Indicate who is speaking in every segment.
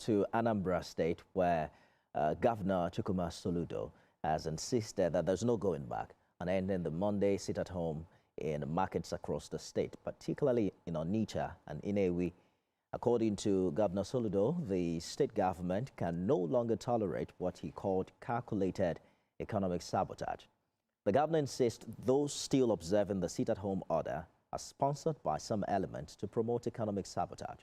Speaker 1: To Anambra State, where Governor Chukwuma Soludo has insisted that there's no going back on ending the Monday sit-at-home in markets across the state, particularly in Onitsha and Inewi. According to Governor Soludo, the state government can no longer tolerate what he called calculated economic sabotage. The governor insists those still observing the sit-at-home order are sponsored by some elements to promote economic sabotage.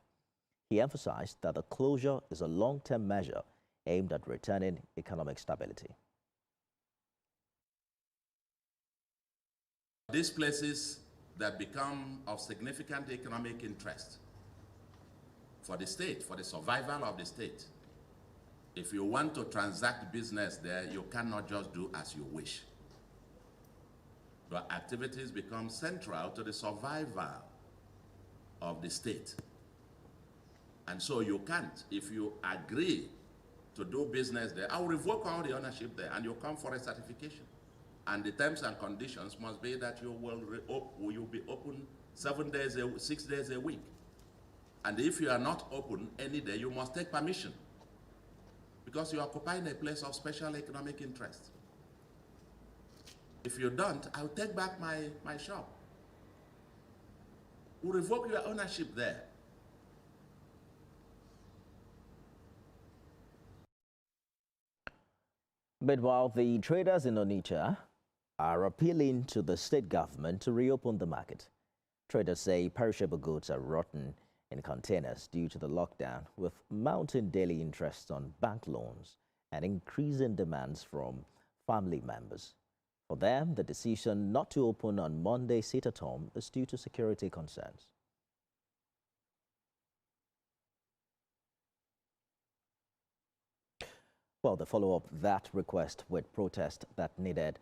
Speaker 1: He emphasized that the closure is a long-term measure aimed at returning economic stability.
Speaker 2: These places that become of significant economic interest for the state, for the survival of the state. If you want to transact business there, you cannot just do as you wish. Your activities become central to the survival of the state. And so you can't, if you agree to do business there, I will revoke all the ownership there and you come for a certification. And the terms and conditions must be that you will be open 6 days a week. And if you are not open any day, you must take permission because you are occupying a place of special economic interest. If you don't, I'll take back my shop. We'll revoke your ownership there.
Speaker 1: Meanwhile, the traders in Onitsha are appealing to the state government to reopen the market. Traders say perishable goods are rotten in containers due to the lockdown, with mounting daily interest on bank loans and increasing demands from family members. For them, the decision not to open on Monday sit-at-home is due to security concerns. Well, the follow-up that request with protest that needed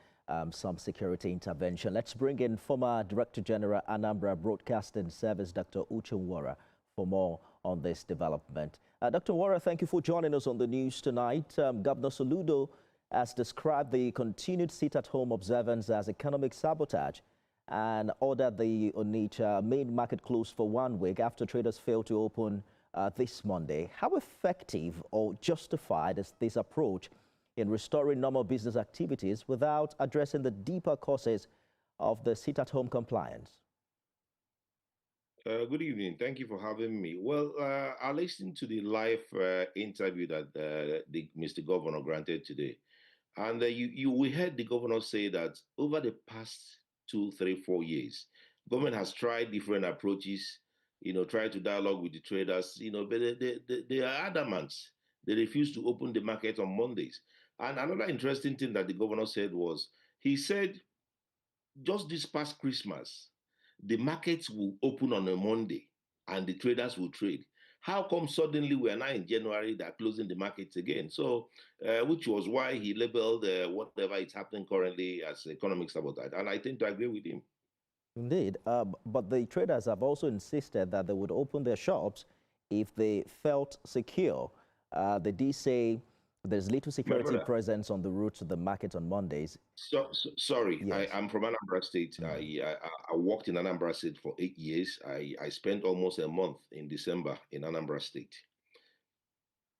Speaker 1: some security intervention. Let's bring in former Director General Anambra Broadcasting Service, Dr. Chukwuma, for more on this development. Dr. Wara, thank you for joining us on the news tonight. Governor Soludo has described the continued sit-at-home observance as economic sabotage and ordered the Onitsha main market closed for 1 week after traders failed to open this Monday. How effective or justified is this approach in restoring normal business activities without addressing the deeper causes of the sit-at-home compliance?
Speaker 3: Good evening. Thank you for having me. Well, I listened to the live interview that Mr. Governor granted today. And we heard the governor say that over the past 2, 3, 4 years, government has tried different approaches, tried to dialogue with the traders, but they are adamant. They refuse to open the market on Mondays. And another interesting thing that the governor said was, he said, just this past Christmas, the markets will open on a Monday and the traders will trade. How come suddenly we are now in January, they're closing the markets again? So, which was why he labeled whatever is happening currently as economic sabotage. And I tend to agree with him.
Speaker 1: Indeed, but the traders have also insisted that they would open their shops if they felt secure. They did say there's little security presence on the route to the market on Mondays.
Speaker 3: Sorry,
Speaker 1: yes.
Speaker 3: I'm from Anambra State. I worked in Anambra State for 8 years. I spent almost a month in December in Anambra State.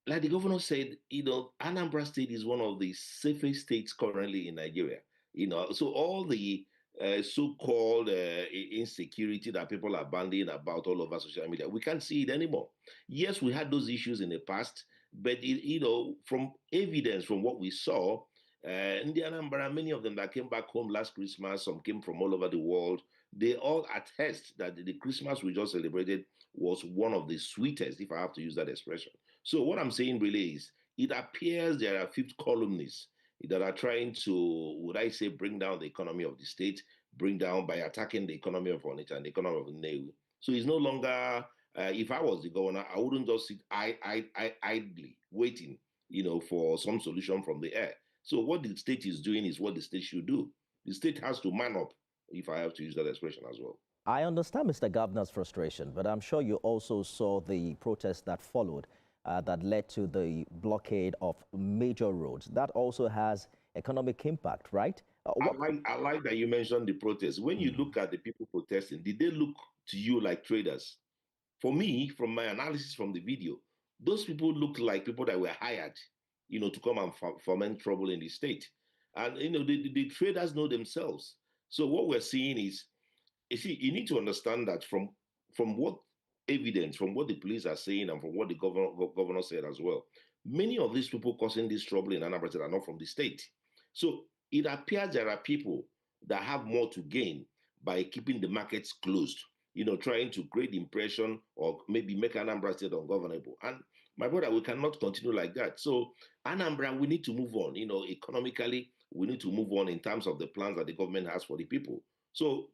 Speaker 3: Like the governor said, Anambra State is one of the safest states currently in Nigeria. So all the so-called insecurity that people are bandying about all over social media, we can't see it anymore. Yes, we had those issues in the past, but from evidence from what we saw, in the Anambra, many of them that came back home last Christmas, some came from all over the world, they all attest that the Christmas we just celebrated was one of the sweetest, if I have to use that expression. So what I'm saying really is, it appears there are fifth columnists that are trying to, would I say, bring down the economy of the state, bring down by attacking the economy of Onitsha and the economy of Inewi. So it's no longer, if I was the governor, I wouldn't just sit idly waiting, for some solution from the air. So what the state is doing is what the state should do. The state has to man up, if I have to use that expression as well.
Speaker 1: I understand Mr. Governor's frustration, but I'm sure you also saw the protest that followed that led to the blockade of major roads. That also has economic impact, right?
Speaker 3: I like that you mentioned the protest. When you look at the people protesting, did they look to you like traders? For me, from my analysis from the video, those people look like people that were hired, to come and foment trouble in the state. And, the traders know themselves. So what we're seeing is, you need to understand that from what evidence, from what the police are saying, and from what the governor said as well, many of these people causing this trouble in Anambra State are not from the state. So it appears there are people that have more to gain by keeping the markets closed, trying to create the impression or maybe make Anambra State ungovernable. And my brother, we cannot continue like that. So Anambra, we need to move on. Economically, we need to move on in terms of the plans that the government has for the people. So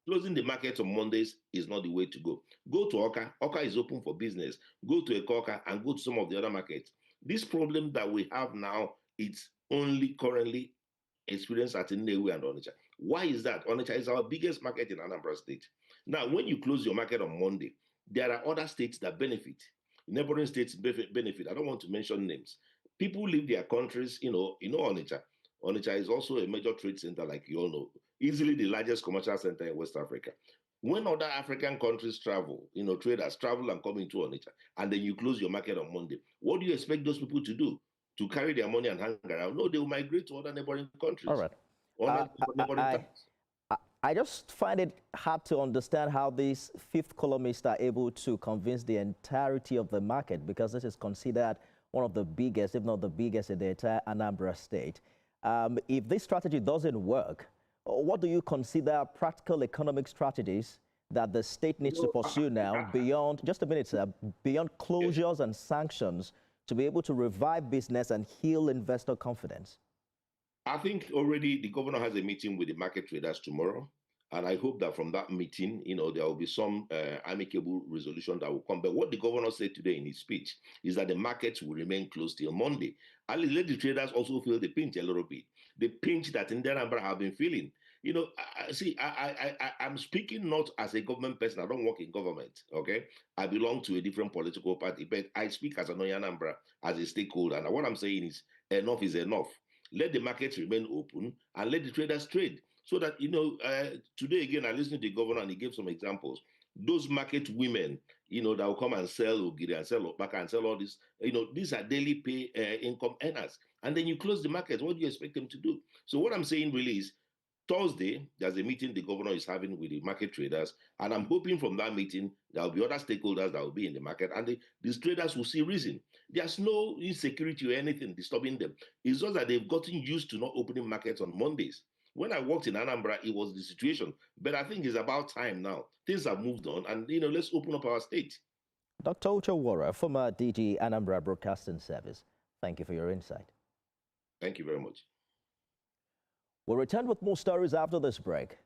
Speaker 3: closing the market on Mondays is not the way to go. Go to Oka. Oka is open for business. Go to Ekoka and go to some of the other markets. This problem that we have now, it's only currently experienced at Nnewi and Onitsha. Why is that? Onitsha is our biggest market in Anambra State. Now, when you close your market on Monday, there are other states that benefit. Neighboring states benefit. I don't want to mention names. People leave their countries, Onitsha. Onitsha is also a major trade center, like you all know, easily the largest commercial center in West Africa. When other African countries travel, traders travel and come into Onitsha, and then you close your market on Monday, what do you expect those people to do? To carry their money and hang around? No, they will migrate to other neighboring countries.
Speaker 1: All right. I just find it hard to understand how these fifth columnists are able to convince the entirety of the market, because this is considered one of the biggest, if not the biggest, in the entire Anambra State. If this strategy doesn't work, what do you consider practical economic strategies that the state needs to pursue now beyond, just a minute, sir, beyond closures and sanctions to be able to revive business and heal investor confidence?
Speaker 3: I think already the governor has a meeting with the market traders tomorrow. And I hope that from that meeting, there will be some amicable resolution that will come. But what the governor said today in his speech is that the markets will remain closed till Monday. And let the traders also feel the pinch a little bit. The pinch that in Anambra have been feeling. I'm speaking not as a government person. I don't work in government, okay? I belong to a different political party, but I speak as an Anambra, as a stakeholder. And what I'm saying is enough is enough. Let the markets remain open and let the traders trade. So that, today again, I listened to the governor and he gave some examples. Those market women, that will come and sell Ogiri and sell Opaka and sell all this, these are daily pay income earners. And then you close the market. What do you expect them to do? So what I'm saying really is, Thursday, there's a meeting the governor is having with the market traders. And I'm hoping from that meeting, there will be other stakeholders that will be in the market. And these traders will see reason. There's no insecurity or anything disturbing them. It's just that they've gotten used to not opening markets on Mondays. When I worked in Anambra, it was the situation. But I think it's about time now. Things have moved on. And, let's open up our state.
Speaker 1: Dr. Uchenwora, former DG Anambra Broadcasting Service, thank you for your insight.
Speaker 3: Thank you very much.
Speaker 1: We'll return with more stories after this break.